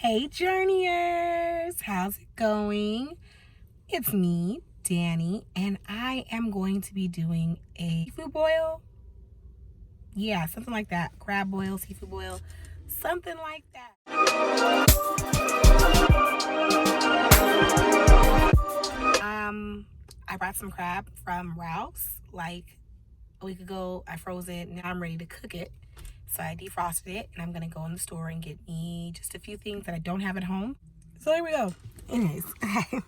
Hey journeyers, how's it going? It's me, Danny, and I am going to be doing a seafood boil. Yeah, something like that. Crab boil, seafood boil, something like that. I brought some crab from Rouse like a week ago. I froze it. Now I'm ready to cook it. So I defrosted it, and I'm gonna go in the store and get me just a few things that I don't have at home. So there we go. Anyways, all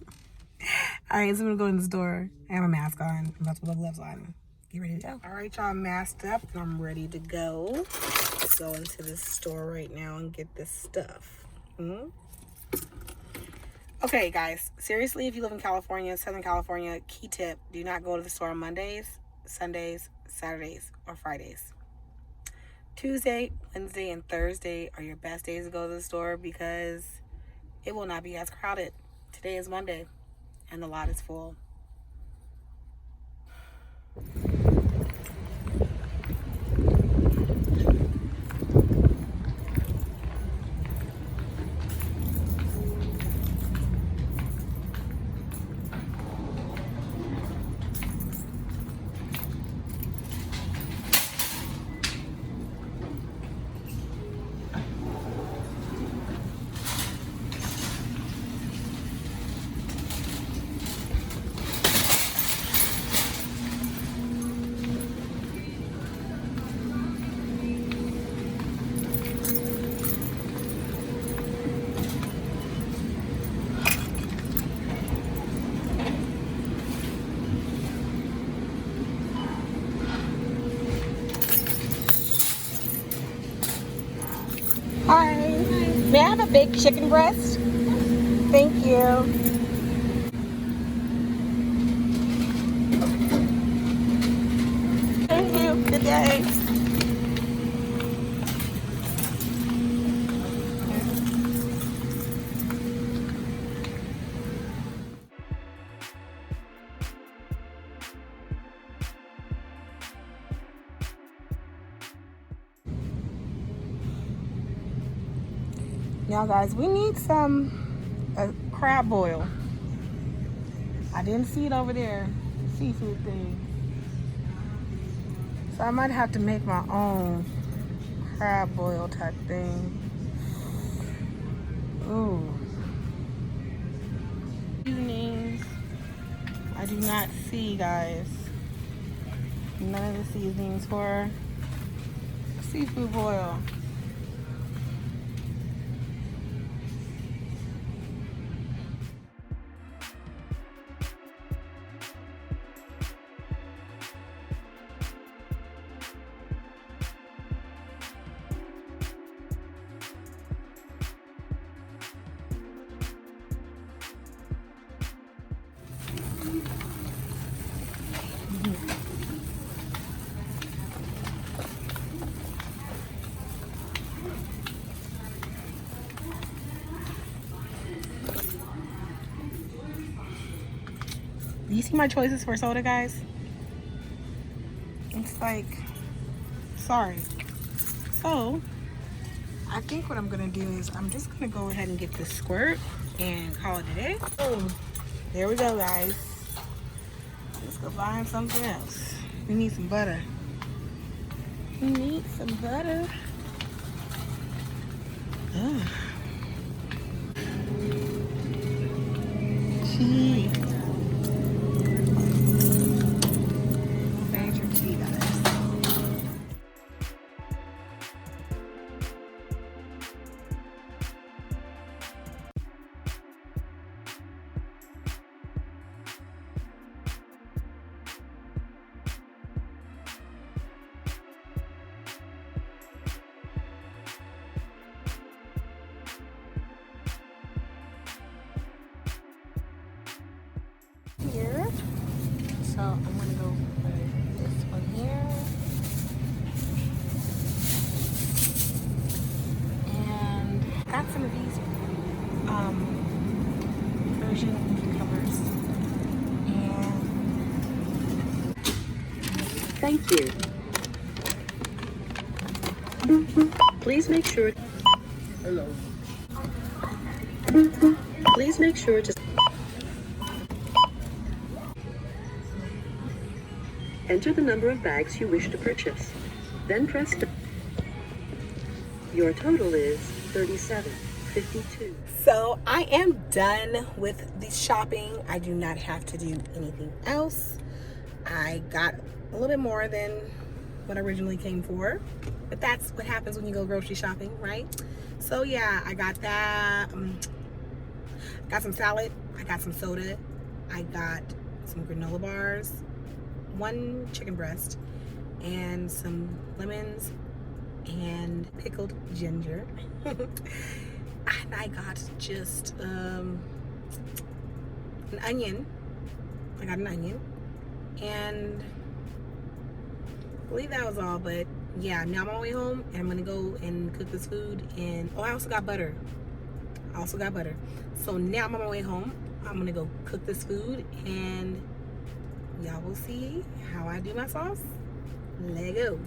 right, so I'm gonna go in the store. I have a mask on. I'm about to put my gloves on. Get ready to go. All right, y'all, I'm masked up and I'm ready to go. Let's go into this store right now and get this stuff. Okay, guys, seriously, if you live in California, Southern California, key tip, do not go to the store on Mondays, Sundays, Saturdays, or Fridays. Tuesday, Wednesday, and Thursday are your best days to go to the store because it will not be as crowded. Today is Monday, and the lot is full. Hi. May I have a big chicken breast? Thank you. Thank you. Good day. Now, guys, we need a crab boil. I didn't see it over there, seafood thing. So I might have to make my own crab boil type thing. Ooh. Seasonings. I do not see, guys. None of the seasonings for seafood boil. Do you see my choices for soda, guys? It's like, sorry. So, I think what I'm gonna do is I'm just gonna go ahead and get this squirt and call it a day. Oh, there we go, guys. Let's go find something else. We need some butter. We need some butter. Ugh. Cheese. Major tea, guys. Here. So I'm gonna go put this one here. And got some of these Persian cucumbers. And thank you. Please make sure. Hello. Please make sure to enter the number of bags you wish to purchase. Then press done. Your total is $37.52. So I am done with the shopping. I do not have to do anything else. I got a little bit more than what I originally came for, but that's what happens when you go grocery shopping, right? So yeah, I got that. Got some salad. I got some soda. I got some granola bars, one chicken breast, and some lemons and pickled ginger. And I got just an onion. I got an onion, and I believe that was all. But yeah, now I'm on my way home, and I'm gonna go and cook this food. And oh, I also got butter. So now I'm on my way home. I'm gonna go cook this food, and y'all will see how I do my sauce. Let go.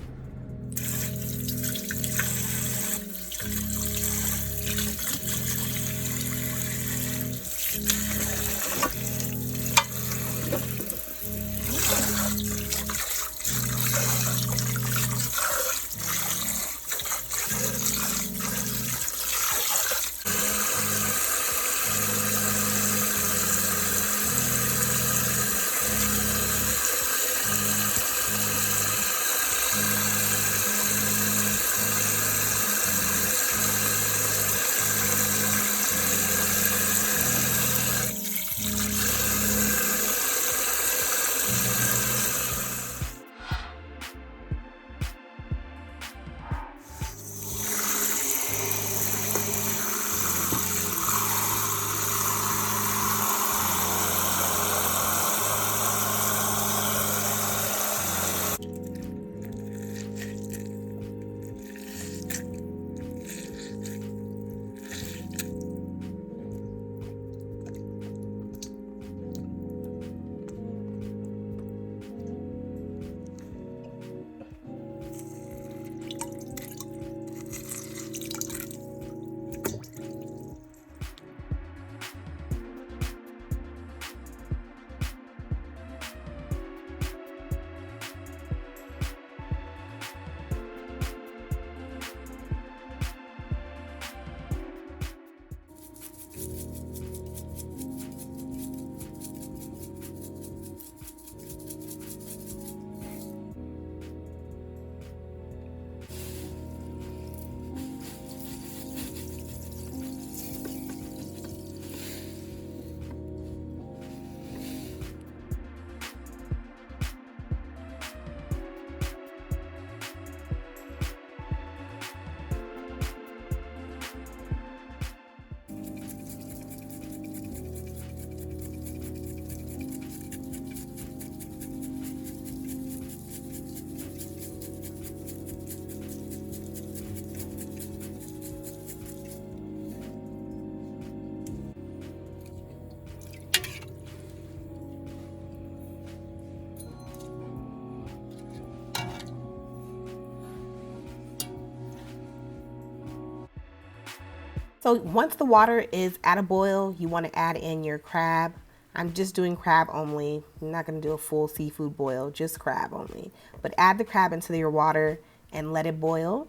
So once the water is at a boil, you want to add in your crab. I'm just doing crab only. I'm not going to do a full seafood boil, just crab only. But add the crab into your water and let it boil.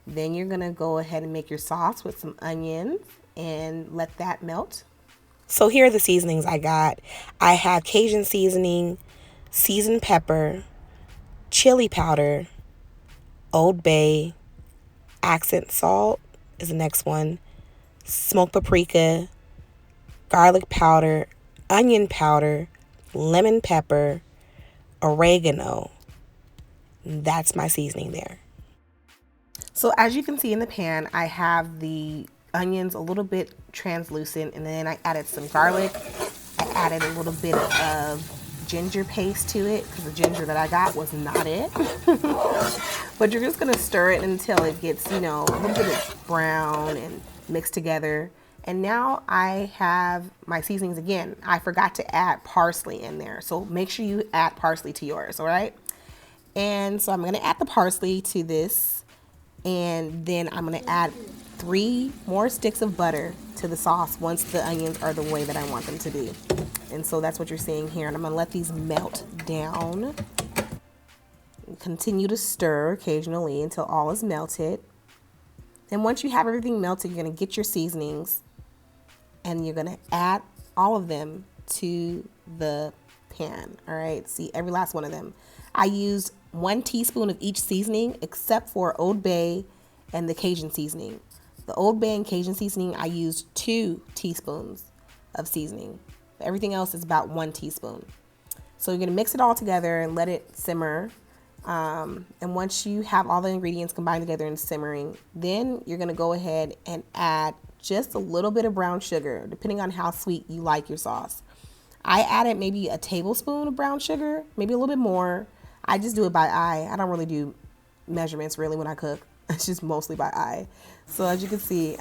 Then you're going to go ahead and make your sauce with some onions and let that melt. So here are the seasonings I got. I have Cajun seasoning, seasoned pepper, chili powder, Old Bay, accent salt is the next one, Smoke Paprika, garlic powder, onion powder, lemon pepper, oregano. That's my seasoning there. So as you can see in the pan, I have the onions a little bit translucent, and then I added some garlic. I added a little bit of ginger paste to it because the ginger that I got was not it. But you're just gonna stir it until it gets, a little bit of brown and mixed together. And now I have my seasonings again. I forgot to add parsley in there. So make sure you add parsley to yours, all right? And so I'm gonna add the parsley to this, and then I'm gonna add 3 more sticks of butter to the sauce once the onions are the way that I want them to be. And so that's what you're seeing here. And I'm gonna let these melt down. Continue to stir occasionally until all is melted. And once you have everything melted, you're gonna get your seasonings and you're gonna add all of them to the pan. All right, see every last one of them. I used 1 teaspoon of each seasoning except for Old Bay and the Cajun seasoning. The Old Bay and Cajun seasoning, I used 2 teaspoons of seasoning. Everything else is about 1 teaspoon. So you're gonna mix it all together and let it simmer. And once you have all the ingredients combined together and simmering, then you're gonna go ahead and add just a little bit of brown sugar, depending on how sweet you like your sauce. I added maybe a tablespoon of brown sugar, maybe a little bit more. I just do it by eye. I don't really do measurements really when I cook. It's just mostly by eye. So as you can see,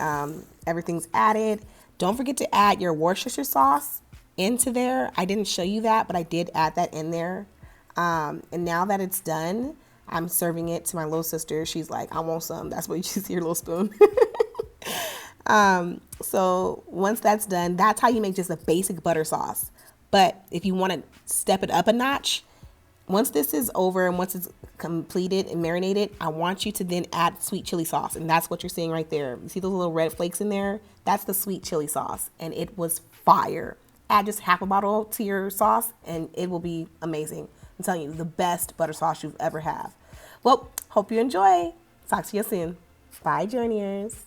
everything's added. Don't forget to add your Worcestershire sauce into there. I didn't show you that, but I did add that in there. And now that it's done, I'm serving it to my little sister. She's like, I want some. That's what you see, your little spoon. So once that's done, that's how you make just a basic butter sauce. But if you want to step it up a notch, once this is over and once it's completed and marinated, I want you to then add sweet chili sauce. And that's what you're seeing right there. You see those little red flakes in there? That's the sweet chili sauce. And it was fire. Add just half a bottle to your sauce and it will be amazing. I'm telling you, the best butter sauce you've ever had. Well, hope you enjoy. Talk to you soon. Bye, Journeyers.